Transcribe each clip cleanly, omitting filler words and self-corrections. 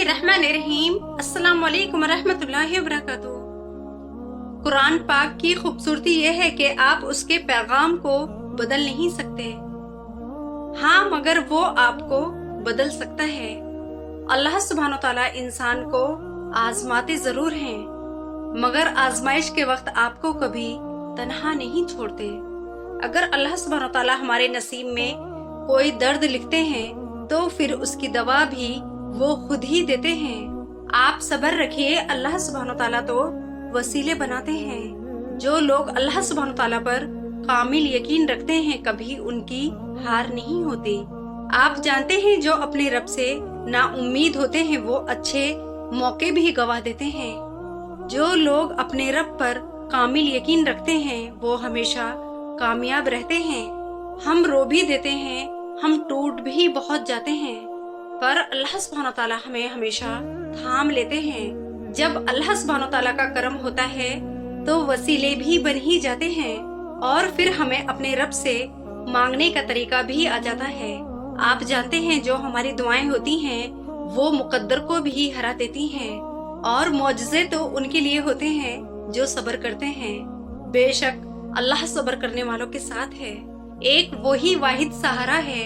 बिस्मिल्लाहिर्रहमानिर्रहीम। अस्सलाम वालेकुम रहमतुल्लाहि वबरकातुहू। कुरान पाक की खूबसूरती यह है कि आप उसके पैगाम को बदल नहीं सकते, हाँ मगर वो आपको बदल सकता है। अल्लाह सुब्हानो तआला इंसान को आजमाते जरूर हैं, मगर आजमाइश के वक्त आपको कभी तन्हा नहीं छोड़ते। अगर अल्लाह सुब्हानो तआला हमारे नसीब में कोई दर्द लिखते हैं तो फिर उसकी दवा भी वो खुद ही देते हैं। आप सब्र रखिए, अल्लाह सुब्हानो तआला तो वसीले बनाते हैं। जो लोग अल्लाह सुब्हानो तआला पर कामिल यकीन रखते हैं कभी उनकी हार नहीं होती। आप जानते हैं जो अपने रब से ना उम्मीद होते हैं वो अच्छे मौके भी गवा देते हैं। जो लोग अपने रब पर कामिल यकीन रखते हैं वो हमेशा कामयाब रहते हैं। हम रो भी देते हैं, हम टूट भी बहुत जाते हैं, पर अल्लाह सुब्हानो तआला हमें हमेशा थाम लेते हैं। जब अल्लाह सुब्हानो तआला का करम होता है तो वसीले भी बन ही जाते हैं और फिर हमें अपने रब से मांगने का तरीका भी आ जाता है। आप जानते हैं जो हमारी दुआएं होती हैं वो मुकद्दर को भी हरा देती हैं और मौजज़े तो उनके लिए होते हैं जो सब्र करते हैं। बेशक अल्लाह सब्र करने वालों के साथ है। एक वही वाहिद सहारा है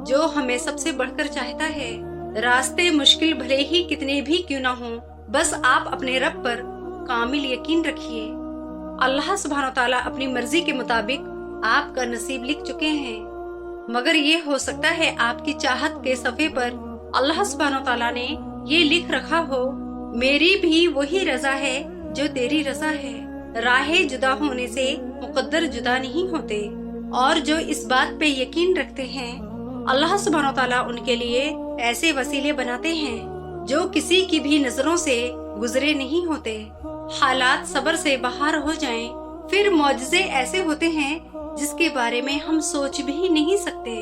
जो हमें सबसे बढ़कर चाहता है। रास्ते मुश्किल भले ही कितने भी क्यों ना हों, बस आप अपने रब पर कामिल यकीन रखिए। अल्लाह सुब्हानो तआला अपनी मर्जी के मुताबिक आपका नसीब लिख चुके हैं, मगर ये हो सकता है आपकी चाहत के सफ़े पर अल्लाह सुब्हानो तआला ने ये लिख रखा हो, मेरी भी वही रजा है जो तेरी रजा है। राहें जुदा होने से मुकद्दर जुदा नहीं होते, और जो इस बात पे यकीन रखते हैं अल्लाह सुब्हानो तआला उनके लिए ऐसे वसीले बनाते हैं जो किसी की भी नजरों से गुजरे नहीं होते। हालात सब्र से बाहर हो जाएं, फिर मौजज़े ऐसे होते हैं जिसके बारे में हम सोच भी नहीं सकते,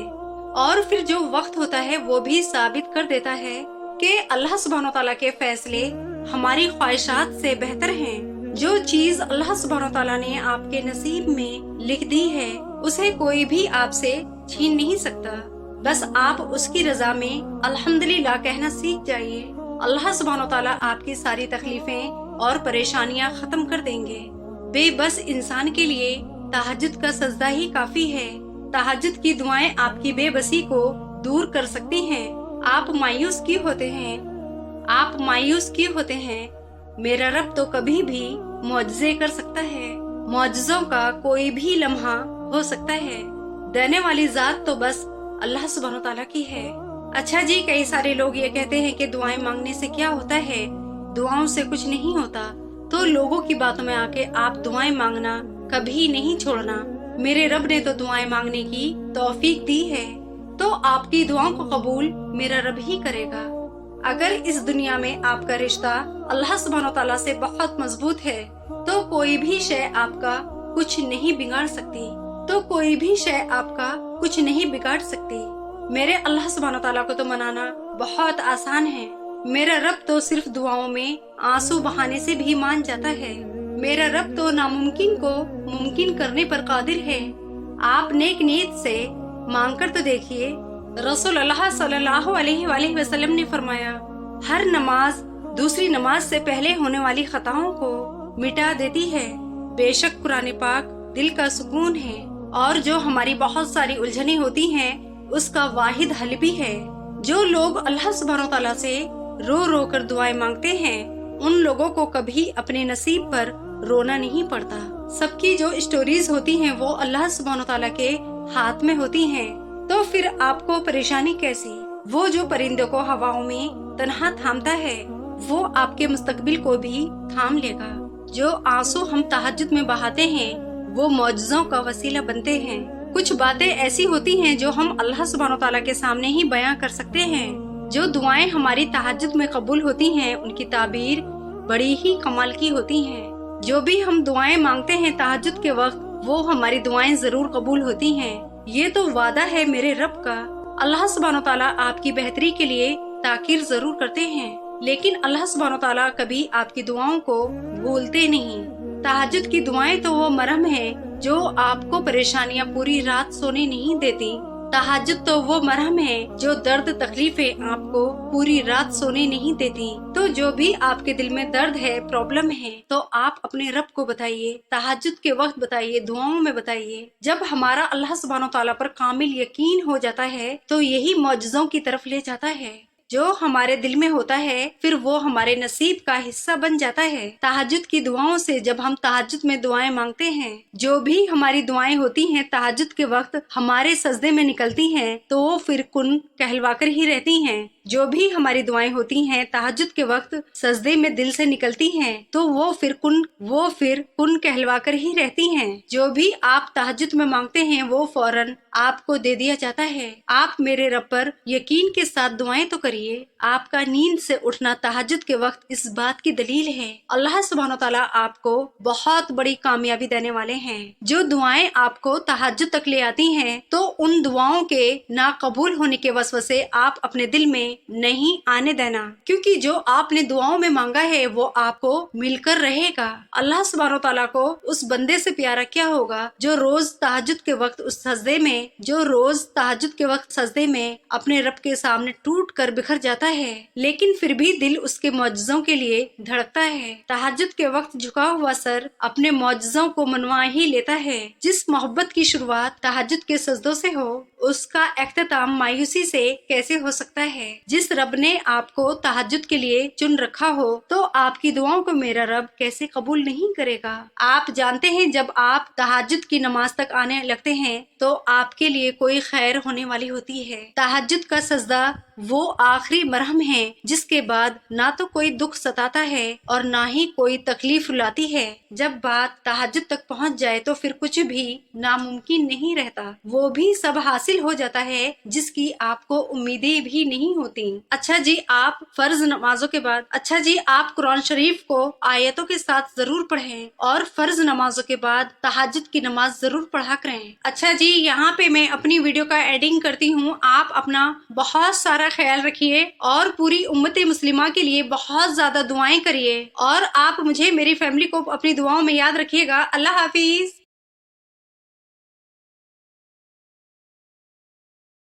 और फिर जो वक्त होता है वो भी साबित कर देता है कि अल्लाह सुब्हानो तआला के फैसले हमारी ख्वाहिशात से बेहतर हैं। जो चीज अल्लाह सुब्हानो तआला ने आपके नसीब में लिख दी है उसे कोई भी आपसे छीन नहीं सकता। बस आप उसकी रजा में अल्हम्दुलिल्लाह कहना सीख जाइए। अल्लाह सुब्हानो तआला आपकी सारी तकलीफें और परेशानियां खत्म कर देंगे। बेबस इंसान के लिए तहज्जुद का सजदा ही काफी है। तहज्जुद की दुआएं आपकी बेबसी को दूर कर सकती हैं। आप मायूस क्यों होते हैं? मेरा रब तो कभी भी मौजज़े कर सकता है। मौजज़ों का कोई भी लम्हा हो सकता है। देने वाली जात तो बस अल्लाह सुब्हानो तआला की है। अच्छा जी, कई सारे लोग ये कहते हैं कि दुआएं मांगने से क्या होता है, दुआओं से कुछ नहीं होता। तो लोगों की बातों में आके आप दुआएं मांगना कभी नहीं छोड़ना। मेरे रब ने तो दुआएं मांगने की तौफीक दी है, तो आपकी दुआओं को कबूल मेरा रब ही करेगा। अगर इस दुनिया में आपका रिश्ता अल्लाह सुब्हानो तआला से बहुत मजबूत है तो कोई भी शय आपका कुछ नहीं बिगाड़ सकती। मेरे अल्लाह सुब्हानो तआला को तो मनाना बहुत आसान है। मेरा रब तो सिर्फ दुआओं में आंसू बहाने से भी मान जाता है। मेरा रब तो नामुमकिन को मुमकिन करने पर कादिर है। आप नेक नीयत से मांग कर तो देखिए। रसूल अल्लाह सल्लल्लाहु अलैहि वसल्लम ने फरमाया, हर नमाज दूसरी नमाज से पहले होने वाली खताओं को मिटा देती है। बेशक कुरान पाक दिल का सुकून है और जो हमारी बहुत सारी उलझने होती हैं उसका वाहिद हल भी है। जो लोग अल्लाह सुब्हानो तआला से रो रो कर दुआएं मांगते हैं उन लोगों को कभी अपने नसीब पर रोना नहीं पड़ता। सबकी जो स्टोरीज होती हैं वो अल्लाह सुब्हानो तआला के हाथ में होती हैं, तो फिर आपको परेशानी कैसी? वो जो परिंदों को हवाओं में तन्हा थामता है वो आपके मुस्तकबिल को भी थाम लेगा। जो आंसू हम तहज्जुद में बहाते हैं वो मौजज़ों का वसीला बनते हैं। कुछ बातें ऐसी होती हैं जो हम अल्लाह सुब्हानो तआला के सामने ही बयां कर सकते हैं। जो दुआएं हमारी तहज्जुद में कबूल होती हैं उनकी ताबीर बड़ी ही कमाल की होती हैं। जो भी हम दुआएं मांगते हैं तहज्जुद के वक्त वो हमारी दुआएं जरूर कबूल होती हैं। ये तो वादा है मेरे रब का। अल्लाह सुब्हानो तआला आपकी बेहतरी के लिए ताकीर जरूर करते हैं, लेकिन अल्लाह सुब्हानो तआला कभी आपकी दुआओं को भूलते नहीं। तहज्जुद की दुआएं तो वो मरहम है जो आपको परेशानियां पूरी रात सोने नहीं देती। तहज्जुद तो वो मरहम है जो दर्द तकलीफें आपको पूरी रात सोने नहीं देती। तो जो भी आपके दिल में दर्द है, प्रॉब्लम है, तो आप अपने रब को बताइए, तहज्जुद के वक्त बताइए, दुआओं में बताइए। जब हमारा अल्लाह सुब्हानो तआला पर कामिल यकीन हो जाता है तो यही मौजज़ों की तरफ ले जाता है। जो हमारे दिल में होता है फिर वो हमारे नसीब का हिस्सा बन जाता है। तहज्जुद की दुआओं से जब हम तहज्जुद में दुआएं मांगते हैं, जो भी हमारी दुआएं होती हैं तहज्जुद के वक्त हमारे सजदे में निकलती हैं, तो वो फिर कुन कहलवाकर ही रहती हैं। जो भी हमारी दुआएं होती हैं तहज्जुद के वक्त सजदे में दिल से निकलती हैं, तो वो फिर कुन कहलवाकर ही रहती हैं। जो भी आप तहज्जुद में मांगते हैं वो फौरन आपको दे दिया जाता है। आप मेरे रब पर यकीन के साथ दुआएं तो करिए। आपका नींद से उठना तहज्जुद के वक्त इस बात की दलील है। अल्लाह सुब्हानो तआला आपको बहुत बड़ी कामयाबी देने वाले हैं। जो दुआएं आपको तहज्जुद तक ले आती हैं, तो उन दुआओं के नाकबूल होने के वसवसे आप अपने दिल में नहीं आने देना, क्योंकि जो आपने दुआओं में मांगा है वो आपको मिलकर रहेगा। अल्लाह सुब्हानो तआला को उस बंदे से प्यारा क्या होगा जो रोज तहज्जुद के वक्त सजदे में अपने रब के सामने टूट कर बिखर जाता है, लेकिन फिर भी दिल उसके मौजज़ों के लिए धड़कता है। तहज्जुद के वक्त झुका हुआ सर अपने मौजज़ों को मनवा ही लेता है। जिस मोहब्बत की शुरुआत तहज्जुद के सजदों से हो, उसका इख्तिताम मायूसी से कैसे हो सकता है। जिस रब ने आपको तहज्जुद के लिए चुन रखा हो, तो आपकी दुआओं को मेरा रब कैसे कबूल नहीं करेगा। आप जानते हैं जब आप तहज्जुद की नमाज तक आने लगते हैं तो आपके लिए कोई खैर होने वाली होती है। तहज्जुद का सजदा वो आखिरी मरहम है जिसके बाद ना तो कोई दुख सताता है और ना ही कोई तकलीफ रुलाती है। जब बात तहज्जुद तक पहुंच जाए तो फिर कुछ भी नामुमकिन नहीं रहता। वो भी सब हासिल हो जाता है जिसकी आपको उम्मीदें भी नहीं होती। अच्छा जी, आप कुरान शरीफ को आयतों के साथ जरूर पढ़ें और फर्ज नमाजों के बाद तहज्जुद की नमाज जरूर पढ़ा करें। अच्छा जी, यहाँ पे मैं अपनी वीडियो का एडिंग करती हूँ। आप अपना बहुत सारा ख्याल रखिए और पूरी उम्मत मुस्लिमा के लिए बहुत ज्यादा दुआएं करिए और आप मुझे, मेरी फैमिली को अपनी दुआओं में याद रखिएगा। अल्लाह हाफिज।